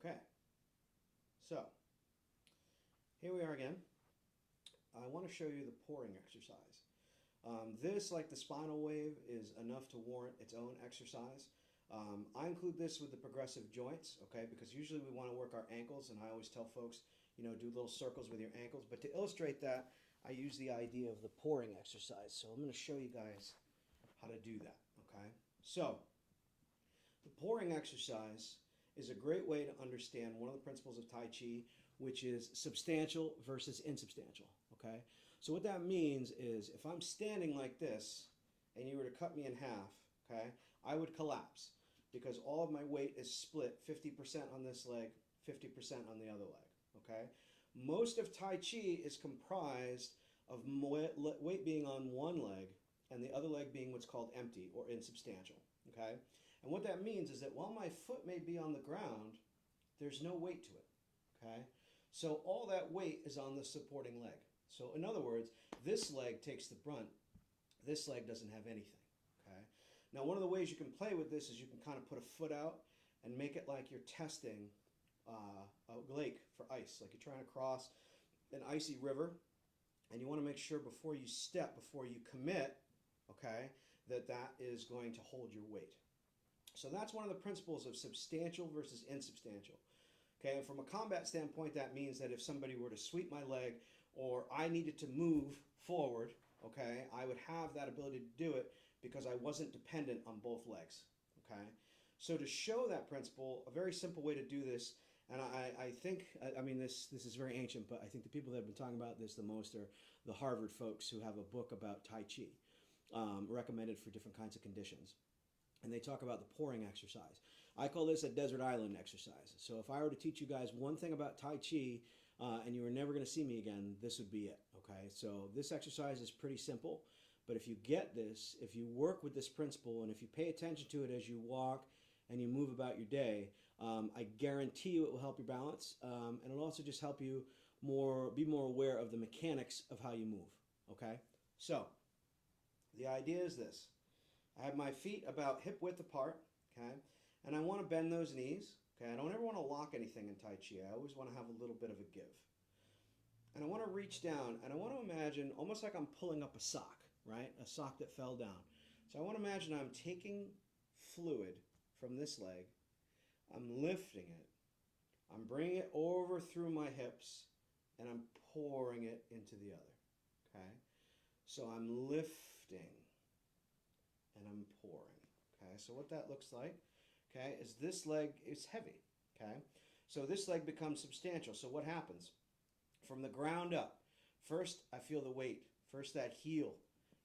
Okay, so here we are again. I want to show you the pouring exercise. This, like the spinal wave, is enough to warrant its own exercise. I include this with the progressive joints, okay, because usually we want to work our ankles, and I always tell folks, do little circles with your ankles. But to illustrate that, I use the idea of the pouring exercise. So I'm going to show you guys how to do that, okay? So the pouring exercise is a great way to understand one of the principles of Tai Chi, which is substantial versus insubstantial, okay? So what that means is if I'm standing like this and you were to cut me in half, okay, I would collapse because all of my weight is split 50% on this leg, 50% on the other leg, okay? Most of Tai Chi is comprised of weight being on one leg and the other leg being what's called empty or insubstantial, okay? And what that means is that while my foot may be on the ground, there's no weight to it, okay? So all that weight is on the supporting leg. So in other words, this leg takes the brunt, this leg doesn't have anything, okay? Now one of the ways you can play with this is you can kind of put a foot out and make it like you're testing a lake for ice, like you're trying to cross an icy river, and you want to make sure before you step, before you commit, okay, that is going to hold your weight. So that's one of the principles of substantial versus insubstantial. Okay, and from a combat standpoint, that means that if somebody were to sweep my leg or I needed to move forward, okay, I would have that ability to do it because I wasn't dependent on both legs. Okay, so to show that principle, a very simple way to do this, and I think, I mean, this is very ancient, but I think the people that have been talking about this the most are the Harvard folks who have a book about Tai Chi, recommended for different kinds of conditions. And they talk about the pouring exercise. I call this a desert island exercise. So if I were to teach you guys one thing about Tai Chi and you were never going to see me again, this would be it. Okay, so this exercise is pretty simple. But if you get this, if you work with this principle, and if you pay attention to it as you walk and you move about your day, I guarantee you it will help your balance. And it'll also just help you be more aware of the mechanics of how you move. Okay, so the idea is this. I have my feet about hip width apart, okay? And I want to bend those knees, okay? I don't ever want to lock anything in Tai Chi. I always want to have a little bit of a give. And I want to reach down, and I want to imagine almost like I'm pulling up a sock, right? A sock that fell down. So I want to imagine I'm taking fluid from this leg, I'm lifting it, I'm bringing it over through my hips, and I'm pouring it into the other, okay? So I'm lifting and I'm pouring. Okay, so what that looks like, okay, is this leg is heavy. Okay, so this leg becomes substantial. So what happens? From the ground up, first I feel the weight. First that heel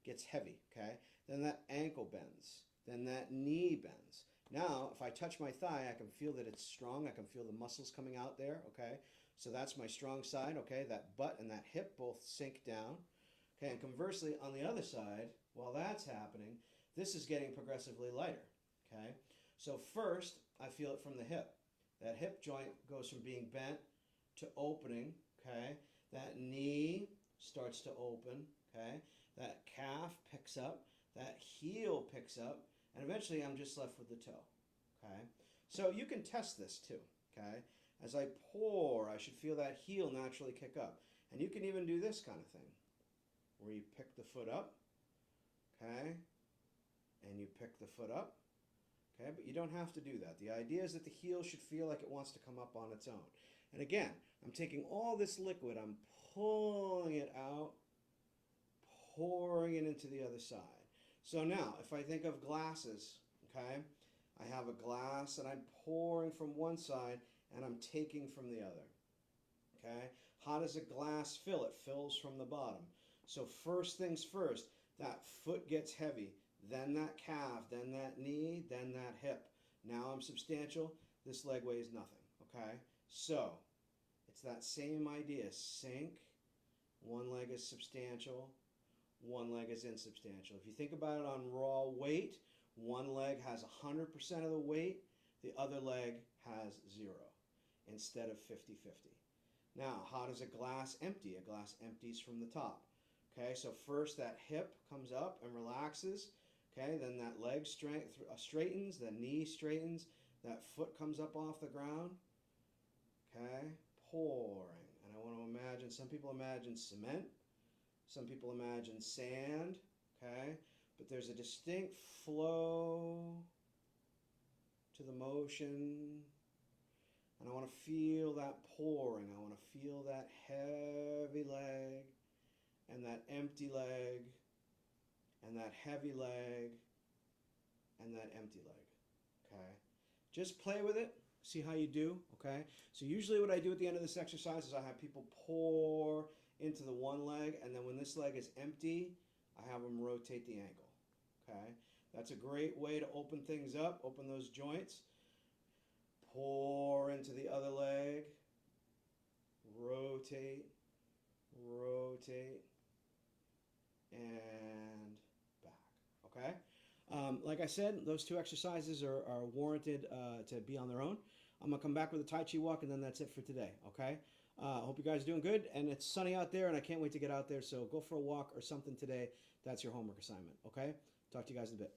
gets heavy. Okay, then that ankle bends. Then that knee bends. Now, if I touch my thigh, I can feel that it's strong. I can feel the muscles coming out there. Okay, so that's my strong side. Okay, that butt and that hip both sink down. Okay, and conversely, on the other side, while that's happening, this is getting progressively lighter, okay? So first, I feel it from the hip. That hip joint goes from being bent to opening, okay? That knee starts to open, okay? That calf picks up, that heel picks up, and eventually I'm just left with the toe, okay? So you can test this too, okay? As I pour, I should feel that heel naturally kick up. And you can even do this kind of thing, where you pick the foot up, okay? And you pick the foot up, okay? But you don't have to do that. The idea is that the heel should feel like it wants to come up on its own. And again, I'm taking all this liquid, I'm pulling it out, pouring it into the other side. So now, if I think of glasses, okay? I have a glass and I'm pouring from one side and I'm taking from the other, okay? How does a glass fill? It fills from the bottom. So first things first, that foot gets heavy. Then that calf, then that knee, then that hip. Now I'm substantial. This leg weighs nothing, okay? So it's that same idea. Sink, one leg is substantial, one leg is insubstantial. If you think about it on raw weight, one leg has 100% of the weight, the other leg has 0 instead of 50-50. Now, how does a glass empty? A glass empties from the top. Okay, so first that hip comes up and relaxes. Okay, then that leg straightens, the knee straightens, that foot comes up off the ground. Okay, pouring. And I want to imagine, some people imagine cement, some people imagine sand, okay? But there's a distinct flow to the motion. And I want to feel that pouring. I want to feel that heavy leg and that empty leg and that heavy leg and that empty leg, okay? Just play with it, see how you do, okay? So usually what I do at the end of this exercise is I have people pour into the one leg, and then when this leg is empty, I have them rotate the ankle, okay? That's a great way to open things up, open those joints. Pour into the other leg, rotate, rotate, and back, okay? Like I said, those two exercises are warranted to be on their own. I'm going to come back with a Tai Chi walk, and then that's it for today, okay? I hope you guys are doing good, and it's sunny out there, and I can't wait to get out there, so go for a walk or something today. That's your homework assignment, okay? Talk to you guys in a bit.